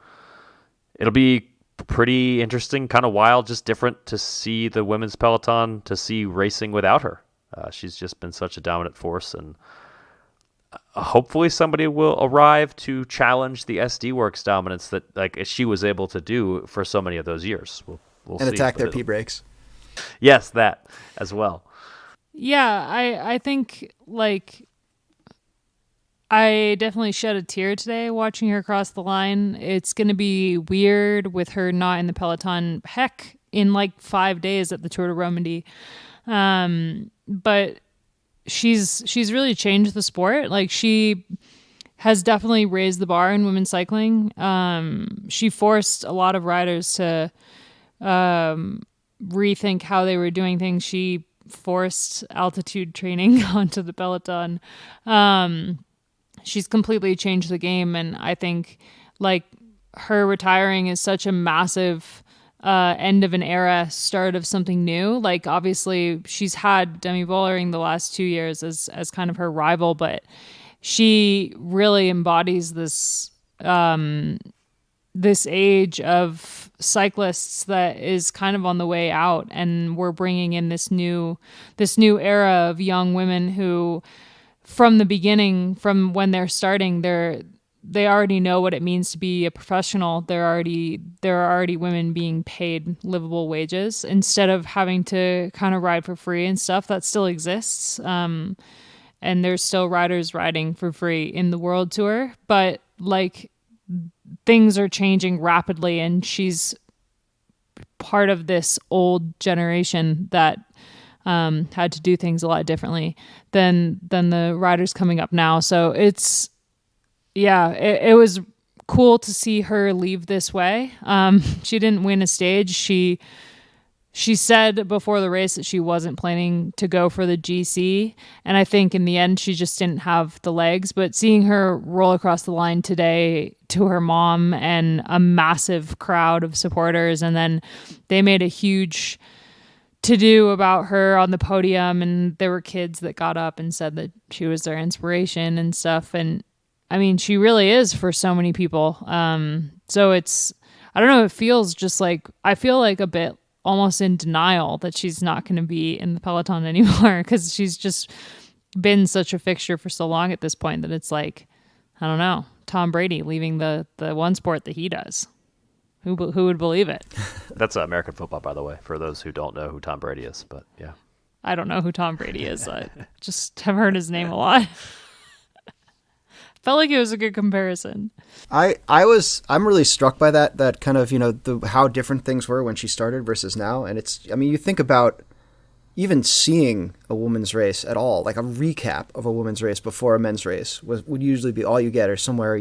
it'll be pretty interesting, kind of wild, just different to see the women's peloton, to see racing without her. She's just been such a dominant force, and hopefully somebody will arrive to challenge the SD Worx dominance that like she was able to do for so many of those years. We'll and see, attack their P brakes. Yes, that as well. Yeah, I think like I definitely shed a tear today watching her cross the line. It's going to be weird with her not in the peloton, heck, in like 5 days at the Tour de Romandie. But she's really changed the sport. Like she has definitely raised the bar in women's cycling. She forced a lot of riders to rethink how they were doing things. She forced altitude training onto the peloton. She's completely changed the game, and I think like her retiring is such a massive end of an era, start of something new. Like obviously she's had Demi Vollering the last 2 years as kind of her rival, but she really embodies this this age of cyclists that is kind of on the way out, and we're bringing in this new era of young women who, from the beginning, from when they're starting, they already know what it means to be a professional. There are already women being paid livable wages instead of having to kind of ride for free and stuff. That still exists. And there's still riders riding for free in the World Tour, but like things are changing rapidly, and she's part of this old generation that had to do things a lot differently than the riders coming up now. So it's yeah, it was cool to see her leave this way. She didn't win a stage. She said before the race that she wasn't planning to go for the GC. And I think in the end, she just didn't have the legs. But seeing her roll across the line today to her mom and a massive crowd of supporters, and then they made a huge to-do about her on the podium. And there were kids that got up and said that she was their inspiration and stuff. And I mean, she really is for so many people. So it's, I don't know, it feels just like, I feel like a bit almost in denial that she's not going to be in the peloton anymore, because she's just been such a fixture for so long at this point that it's like, I don't know, Tom Brady leaving the one sport that he does. Who would believe it? That's American football, by the way, for those who don't know who Tom Brady is. But yeah, I don't know who Tom Brady is. I just have heard his name a lot. Felt like it was a good comparison. I'm really struck by that kind of, how different things were when she started versus now. And you think about even seeing a women's race at all, like a recap of a women's race before a men's race would usually be all you get, or somewhere,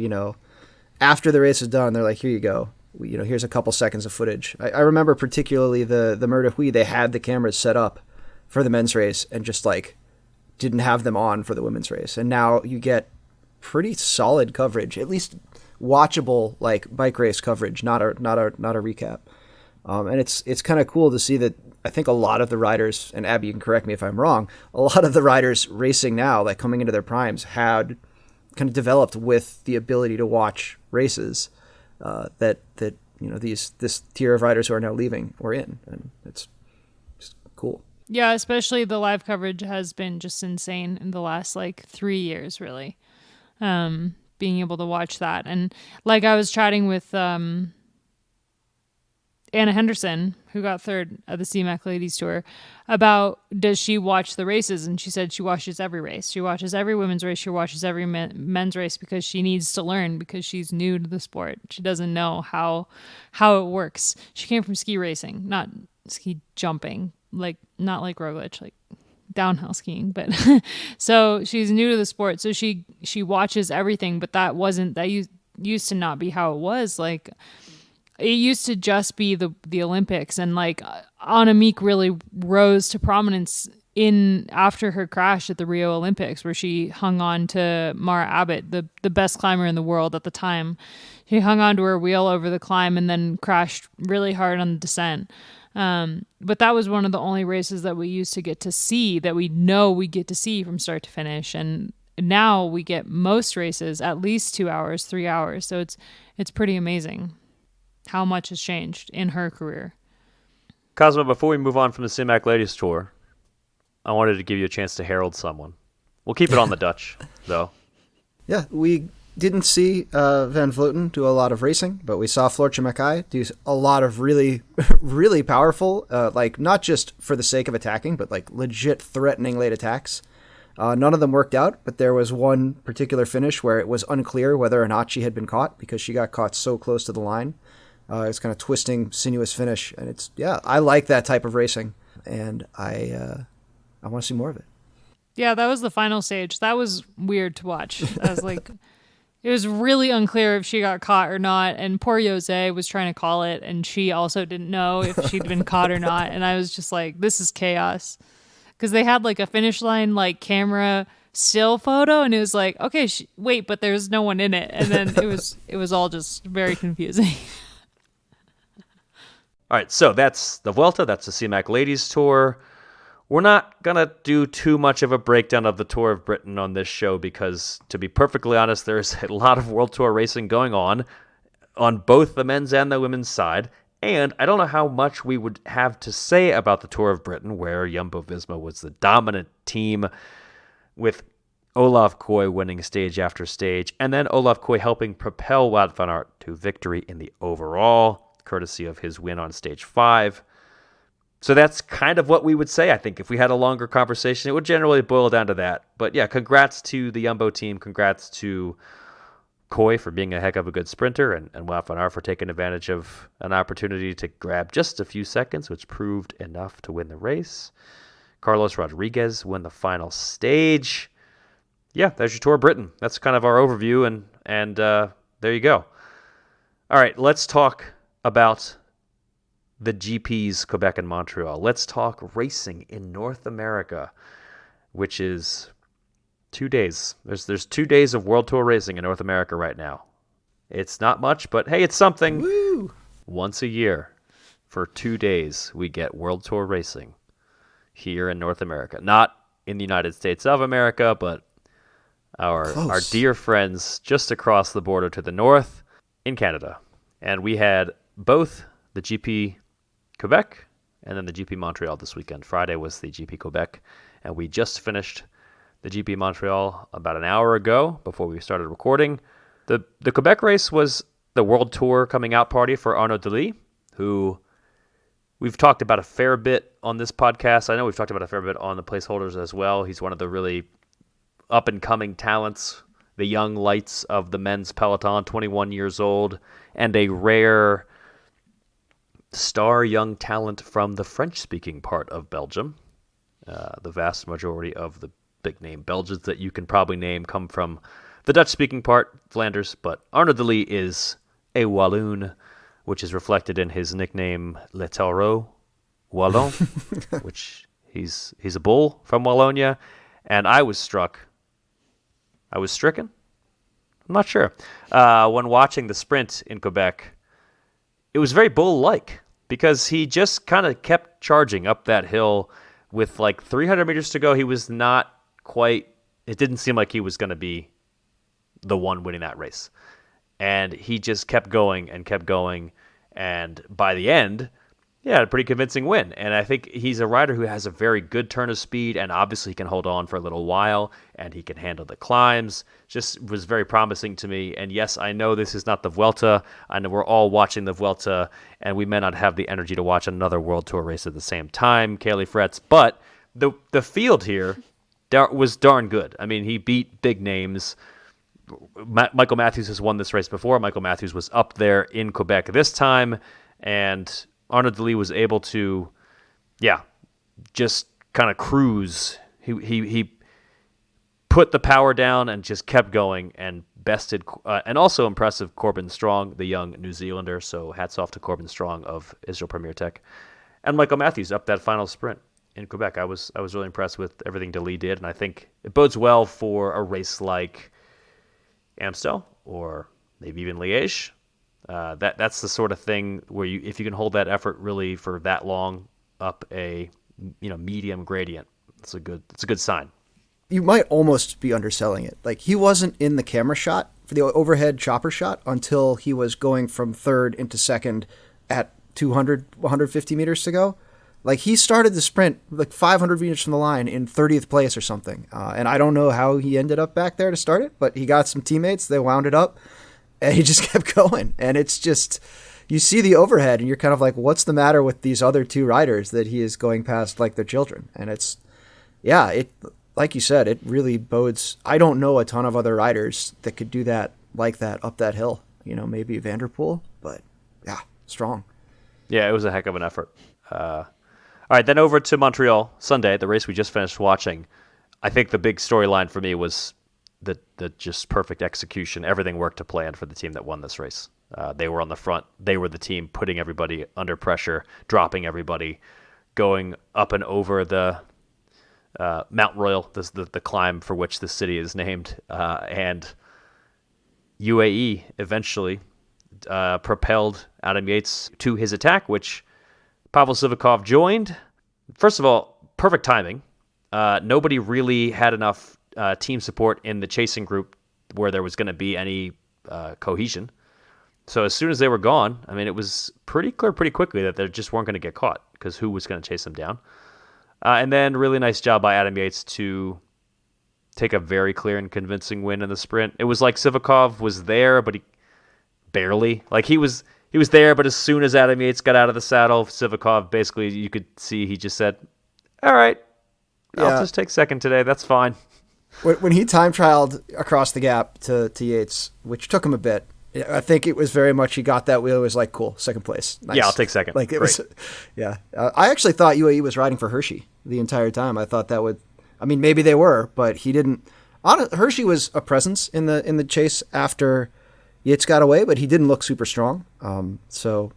after the race is done, they're like, here you go. Here's a couple seconds of footage. I remember particularly the Mur de Huy, they had the cameras set up for the men's race and just like didn't have them on for the women's race. And now you get pretty solid coverage, at least watchable, like bike race coverage, not a recap. And it's kind of cool to see that. I think a lot of the riders, and Abby, you can correct me if I'm wrong, a lot of the riders racing now, like coming into their primes, had kind of developed with the ability to watch races that this tier of riders who are now leaving were in, and it's just cool. Yeah, especially the live coverage has been just insane in the last like 3 years, really. Being able to watch that. And like I was chatting with Anna Henderson, who got third at the SIMAC Ladies Tour, about does she watch the races, and she said she watches every race. She watches every women's race. She watches every men's race because she needs to learn, because she's new to the sport. She doesn't know how it works. She came from ski racing, not ski jumping, not like Roglic, like downhill skiing, but so she's new to the sport, so she watches everything. But that used to not be how it was. Like, it used to just be the Olympics, and like Annemiek really rose to prominence after her crash at the Rio Olympics, where she hung on to Mara Abbott, the best climber in the world at the time. She hung on to her wheel over the climb and then crashed really hard on the descent. But that was one of the only races that we used to get to see, that we know we get to see from start to finish. And now we get most races at least 2 hours, 3 hours. So it's pretty amazing how much has changed in her career. Cosmo, before we move on from the SIMAC Ladies Tour, I wanted to give you a chance to herald someone. We'll keep it on the Dutch, though. Yeah, we didn't see Van Vleuten do a lot of racing, but we saw Floortje Mackaij do a lot of really, really powerful, like not just for the sake of attacking, but like legit threatening late attacks. None of them worked out, but there was one particular finish where it was unclear whether or not she had been caught, because she got caught so close to the line. It's kind of twisting, sinuous finish, and I like that type of racing, and I want to see more of it. Yeah, that was the final stage. That was weird to watch. I was like, it was really unclear if she got caught or not, and poor Jose was trying to call it, and she also didn't know if she'd been caught or not, and I was just like, this is chaos, because they had like a finish line like camera still photo, and it was like, okay, wait, but there's no one in it, and then it was all just very confusing. All right, so that's the Vuelta. That's the SIMAC Ladies Tour. We're not going to do too much of a breakdown of the Tour of Britain on this show because, to be perfectly honest, there's a lot of World Tour racing going on both the men's and the women's side. And I don't know how much we would have to say about the Tour of Britain, where Jumbo-Visma was the dominant team, with Olaf Koy winning stage after stage, and then Olaf Koy helping propel Wout van Aert to victory in the overall, courtesy of his win on stage 5. So that's kind of what we would say. I think if we had a longer conversation, it would generally boil down to that. But yeah, congrats to the Jumbo team. Congrats to Koy for being a heck of a good sprinter, and Wout van Aert for taking advantage of an opportunity to grab just a few seconds, which proved enough to win the race. Carlos Rodriguez won the final stage. yeah, there's your Tour of Britain. That's kind of our overview, and there you go. All right, let's talk about the GPs Quebec and Montreal. Let's talk racing in North America, which is 2 days. There's 2 days of World Tour racing in North America right now. It's not much, but hey, it's something. Woo! Once a year, for 2 days, we get World Tour racing here in North America. Not in the United States of America, but our dear friends just across the border to the north in Canada. And we had both the GP Quebec and then the GP Montreal this weekend. Friday was the GP Quebec, and we just finished the GP Montreal about an hour ago before we started recording. The Quebec race was the World Tour coming out party for Arnaud Delis, who we've talked about a fair bit on this podcast. I know we've talked about a fair bit on the placeholders as well. He's one of the really up-and-coming talents, the young lights of the men's peloton, 21 years old, and a rare star young talent from the French-speaking part of Belgium. The vast majority of the big-name Belgians that you can probably name come from the Dutch-speaking part, Flanders, but Arnaud Delis is a Walloon, which is reflected in his nickname Le Taureau Wallon, which he's a bull from Wallonia, and I was stricken? I'm not sure. When watching the sprint in Quebec, it was very bull-like because he just kind of kept charging up that hill with like 300 meters to go. He was not quite, it didn't seem like he was going to be the one winning that race. And he just kept going. And by the end, he had a pretty convincing win. And I think he's a rider who has a very good turn of speed, and obviously he can hold on for a little while, and he can handle the climbs. Just was very promising to me. And yes, I know this is not the Vuelta. I know we're all watching the Vuelta, and we may not have the energy to watch another World Tour race at the same time, Caley Fretz. But the field here was darn good. I mean, he beat big names. Michael Matthews has won this race before. Michael Matthews was up there in Quebec this time, and Arnaud Delis was able to, just kind of cruise. He put the power down and just kept going and bested, and also impressive Corbin Strong, the young New Zealander. So hats off to Corbin Strong of Israel Premier Tech, and Michael Matthews up that final sprint in Quebec. I was really impressed with everything Delis did, and I think it bodes well for a race like Amstel or maybe even Liège. That's the sort of thing where if you can hold that effort really for that long up a medium gradient, it's a good sign. You might almost be underselling it. Like, he wasn't in the camera shot for the overhead chopper shot until he was going from third into second at 150 meters to go. Like, he started the sprint like 500 meters from the line in 30th place or something. And I don't know how he ended up back there to start it, but he got some teammates. They wound it up, and he just kept going. And it's just, you see the overhead, and you're kind of like, what's the matter with these other two riders that he is going past like their children? And it's, like you said, it really bodes. I don't know a ton of other riders that could do that like that up that hill. Maybe Vanderpool, but yeah, strong. Yeah, it was a heck of an effort. All right, then over to Montreal, Sunday, the race we just finished watching. I think the big storyline for me was the just perfect execution. Everything worked to plan for the team that won this race. They were on the front. They were the team putting everybody under pressure, dropping everybody, going up and over the Mount Royal, the climb for which the city is named. And UAE eventually propelled Adam Yates to his attack, which Pavel Sivakov joined. First of all, perfect timing. Nobody really had enough team support in the chasing group where there was going to be any cohesion. So as soon as they were gone, I mean, it was pretty clear pretty quickly that they just weren't going to get caught because who was going to chase them down? And then really nice job by Adam Yates to take a very clear and convincing win in the sprint. It was like Sivakov was there, but he barely. Like he was there, but as soon as Adam Yates got out of the saddle, Sivakov basically, you could see he just said, all right, I'll just take second today. That's fine. When he time trialed across the gap to Yates, which took him a bit, I think it was very much he got that wheel. It was like, cool, second place. Nice. Yeah, I'll take second. Like it was, yeah. I actually thought UAE was riding for Hershey the entire time. I thought that would, I mean, maybe they were, but he didn't. Hershey was a presence in the chase after Yates got away, but he didn't look super strong. So,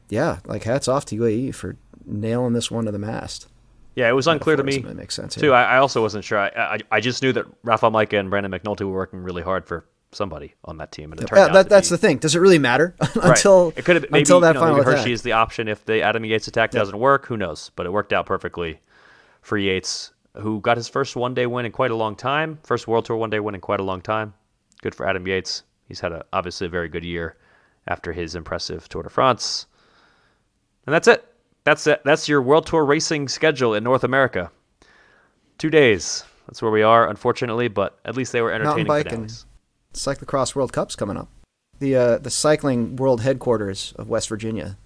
yeah, like hats off to UAE for nailing this one to the mast. Yeah, it was unclear to me, that makes sense, too. I also wasn't sure. I just knew that Rafael Micah and Brandon McNulty were working really hard for somebody on that team, and it turned out that's the thing. Does it really matter until it could have maybe, until that final maybe attack? Hershey is the option if the Adam Yates attack doesn't work. Who knows? But it worked out perfectly for Yates, who got his first one-day win in quite a long time, first World Tour one-day win in quite a long time. Good for Adam Yates. He's had obviously a very good year after his impressive Tour de France. And that's it. That's it. That's your World Tour racing schedule in North America. 2 days. That's where we are, unfortunately, but at least they were entertaining Mountain bike finales. and Cyclocross World Cup's coming up. The cycling world headquarters of West Virginia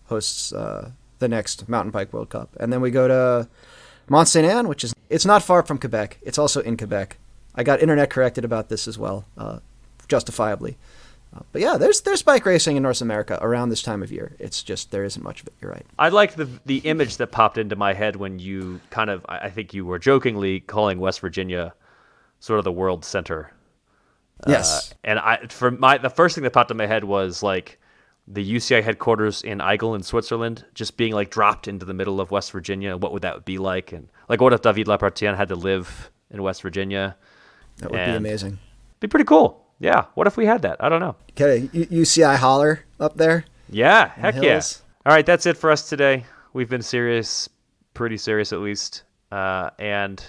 hosts the next Mountain Bike World Cup. And then we go to Mont Saint Anne, it's not far from Quebec. It's also in Quebec. I got internet corrected about this as well, justifiably. But yeah, there's bike racing in North America around this time of year. It's just there isn't much of it. You're right. I liked the image that popped into my head when you I think you were jokingly calling West Virginia sort of the world center. Yes. And the first thing that popped in my head was like the UCI headquarters in Aigle in Switzerland just being like dropped into the middle of West Virginia. What would that be like? And like, what if David Lapartien had to live in West Virginia? That would be amazing. Be pretty cool. Yeah. What if we had that? I don't know. Get a UCI holler up there. Yeah. Heck yeah. All right. That's it for us today. We've been serious, pretty serious at least. And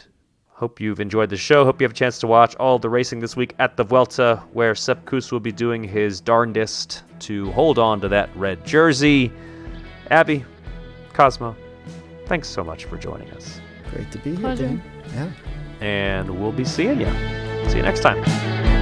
hope you've enjoyed the show. Hope you have a chance to watch all the racing this week at the Vuelta, where Sepp Kuss will be doing his darndest to hold on to that red jersey. Abby, Cosmo, thanks so much for joining us. Great to be here, Pleasure. Dane. Yeah. And we'll be seeing you. See you next time.